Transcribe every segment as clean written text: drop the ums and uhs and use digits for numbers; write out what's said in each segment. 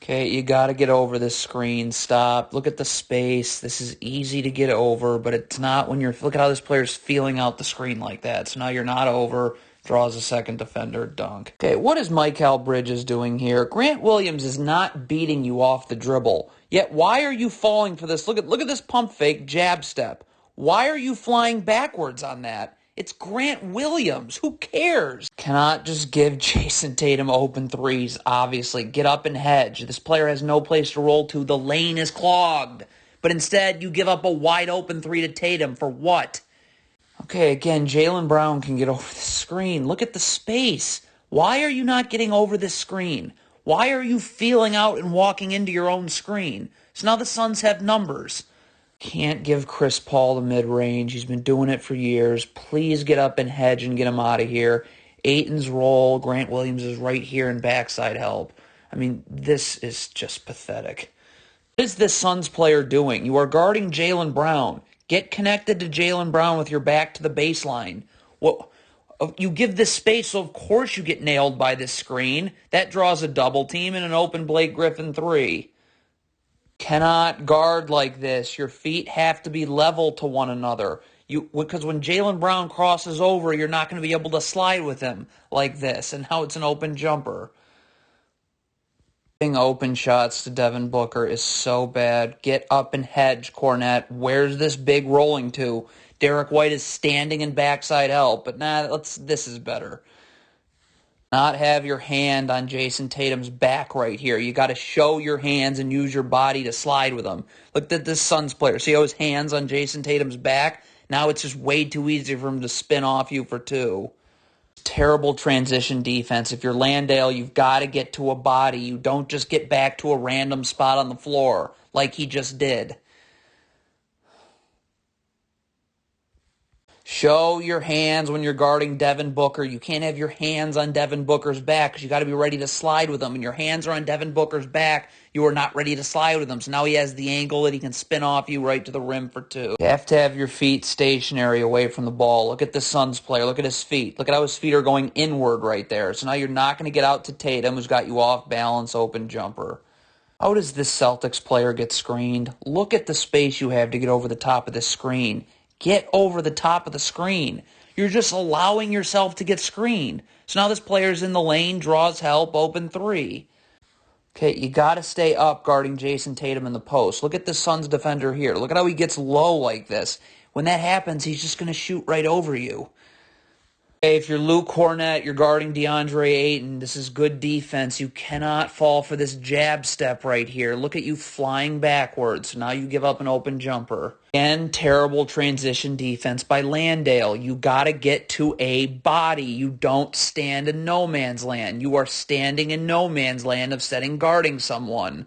Okay, you got to get over this screen. Stop. Look at the space. This is easy to get over, but it's not when you're... Look at how this player's feeling out the screen like that. So now you're not over. Draws a second defender. Dunk. Okay, what is Michael Bridges doing here? Grant Williams is not beating you off the dribble. Yet why are you falling for this? Look at this pump fake jab step. Why are you flying backwards on that? It's Grant Williams. Who cares? Cannot just give Jason Tatum open threes, obviously. Get up and hedge. This player has no place to roll to. The lane is clogged. But instead, you give up a wide open three to Tatum. For what? Okay, again, Jaylen Brown can get over the screen. Look at the space. Why are you not getting over this screen? Why are you feeling out and walking into your own screen? So now the Suns have numbers. Can't give Chris Paul the mid-range. He's been doing it for years. Please get up and hedge and get him out of here. Ayton's roll. Grant Williams is right here in backside help. I mean, this is just pathetic. What is this Suns player doing? You are guarding Jaylen Brown. Get connected to Jaylen Brown with your back to the baseline. What? You give this space, so of course you get nailed by this screen. That draws a double team and an open Blake Griffin three. Cannot guard like this. Your feet have to be level to one another. Because when Jaylen Brown crosses over, you're not going to be able to slide with him like this. And now it's an open jumper. Getting open shots to Devin Booker is so bad. Get up and hedge, Cornette. Where's this big rolling to? Derek White is standing in backside help, but this is better. Not have your hand on Jason Tatum's back right here. You got to show your hands and use your body to slide with him. Look at this Suns player. See how his hands on Jason Tatum's back? Now it's just way too easy for him to spin off you for two. Terrible transition defense. If you're Landale, you've got to get to a body. You don't just get back to a random spot on the floor like he just did. Show your hands when you're guarding Devin Booker. You can't have your hands on Devin Booker's back because you got to be ready to slide with him. And your hands are on Devin Booker's back, you are not ready to slide with him. So now he has the angle that he can spin off you right to the rim for two. You have to have your feet stationary away from the ball. Look at the Suns player. Look at his feet. Look at how his feet are going inward right there. So now you're not going to get out to Tatum, who's got you off balance, open jumper. How does this Celtics player get screened? Look at the space you have to get over the top of this screen. Get over the top of the screen. You're just allowing yourself to get screened. So now this player's in the lane, draws help, open three. Okay, you got to stay up guarding Jason Tatum in the post. Look at the Suns defender here. Look at how he gets low like this. When that happens, he's just going to shoot right over you. Okay, if you're Luke Cornette, you're guarding DeAndre Ayton. This is good defense. You cannot fall for this jab step right here. Look at you flying backwards. Now you give up an open jumper. Again, terrible transition defense by Landale. You got to get to a body. You don't stand in no man's land. You are standing in no man's land of setting guarding someone.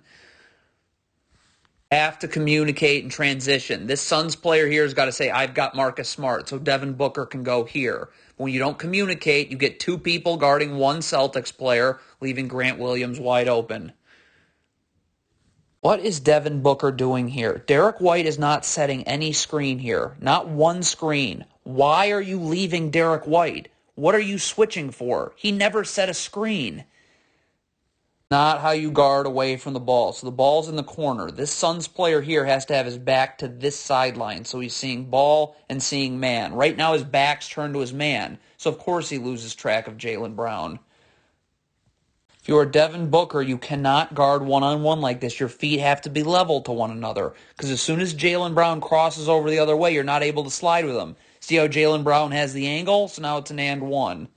Have to communicate and transition. This Suns player here has got to say, I've got Marcus Smart, so Devin Booker can go here. When you don't communicate, you get two people guarding one Celtics player, leaving Grant Williams wide open. What is Devin Booker doing here? Derek White is not setting any screen here. Not one screen. Why are you leaving Derek White? What are you switching for? He never set a screen. Not how you guard away from the ball. So the ball's in the corner. This Suns player here has to have his back to this sideline. So he's seeing ball and seeing man. Right now his back's turned to his man. So of course he loses track of Jaylen Brown. If you are Devin Booker, you cannot guard one-on-one like this. Your feet have to be level to one another. Because as soon as Jaylen Brown crosses over the other way, you're not able to slide with him. See how Jaylen Brown has the angle? So now it's an and one.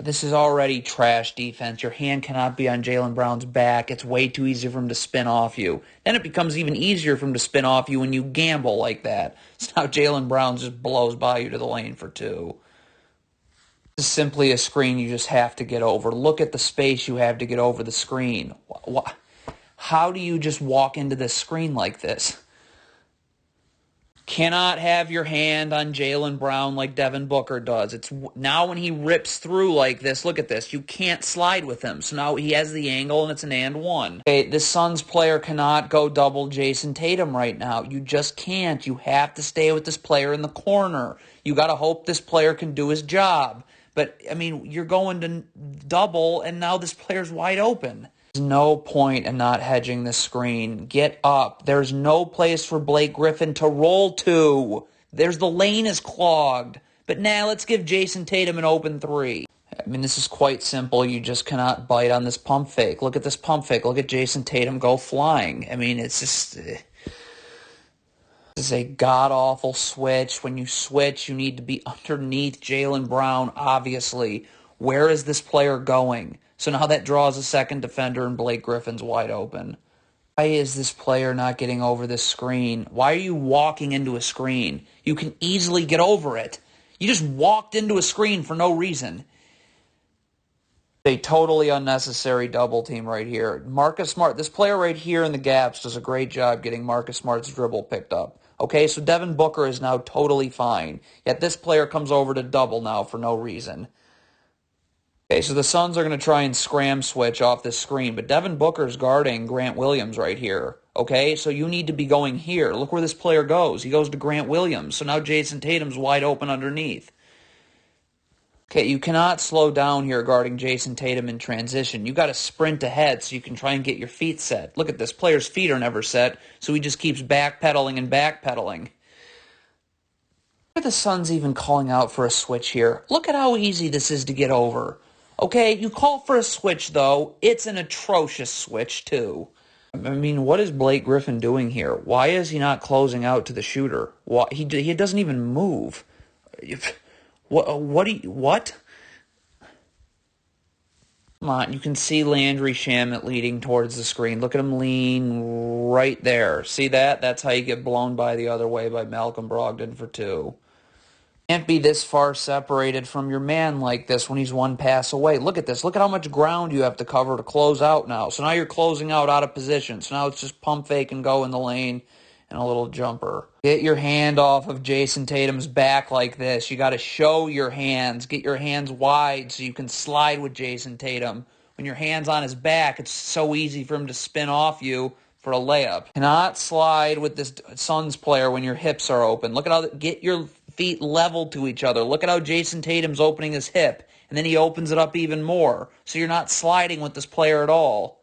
This is already trash defense. Your hand cannot be on Jaylen Brown's back. It's way too easy for him to spin off you. Then it becomes even easier for him to spin off you when you gamble like that. So now Jaylen Brown just blows by you to the lane for two. This is simply a screen you just have to get over. Look at the space you have to get over the screen. How do you just walk into this screen like this? Cannot have your hand on Jaylen Brown like Devin Booker does. It's now when he rips through like this, look at this. You can't slide with him. So now he has the angle and it's an and one. Okay, this Suns player cannot go double Jason Tatum right now. You just can't. You have to stay with this player in the corner. You got to hope this player can do his job. But, I mean, you're going to double and now this player's wide open. There's no point in not hedging this screen. Get up. There's no place for Blake Griffin to roll to. The lane is clogged. But now let's give Jason Tatum an open three. I mean, this is quite simple. You just cannot bite on this pump fake. Look at this pump fake. Look at Jason Tatum go flying. I mean, it's just... This is a god-awful switch. When you switch, you need to be underneath Jaylen Brown, obviously. Where is this player going? So now that draws a second defender and Blake Griffin's wide open. Why is this player not getting over this screen? Why are you walking into a screen? You can easily get over it. You just walked into a screen for no reason. A totally unnecessary double team right here. Marcus Smart, this player right here in the gaps does a great job getting Marcus Smart's dribble picked up. Okay, so Devin Booker is now totally fine. Yet this player comes over to double now for no reason. Okay, so the Suns are going to try and scram switch off this screen, but Devin Booker's guarding Grant Williams right here. Okay, so you need to be going here. Look where this player goes. He goes to Grant Williams. So now Jason Tatum's wide open underneath. Okay, you cannot slow down here guarding Jason Tatum in transition. You got to sprint ahead so you can try and get your feet set. Look at this. Player's feet are never set, so he just keeps backpedaling and backpedaling. Look at the Suns even calling out for a switch here. Look at how easy this is to get over. Okay, you call for a switch, though. It's an atrocious switch, too. I mean, what is Blake Griffin doing here? Why is he not closing out to the shooter? Why, he doesn't even move. What? Come on, you can see Landry Shamet leading towards the screen. Look at him lean right there. See that? That's how you get blown by the other way by Malcolm Brogdon for two. Can't be this far separated from your man like this when he's one pass away. Look at this. Look at how much ground you have to cover to close out now. So now you're closing out of position. So now it's just pump fake and go in the lane and a little jumper. Get your hand off of Jason Tatum's back like this. You got to show your hands. Get your hands wide so you can slide with Jason Tatum. When your hand's on his back, it's so easy for him to spin off you for a layup. Cannot slide with this Suns player when your hips are open. Look at how, get your feet level to each other. Look at how Jason Tatum's opening his hip, and then he opens it up even more. So you're not sliding with this player at all.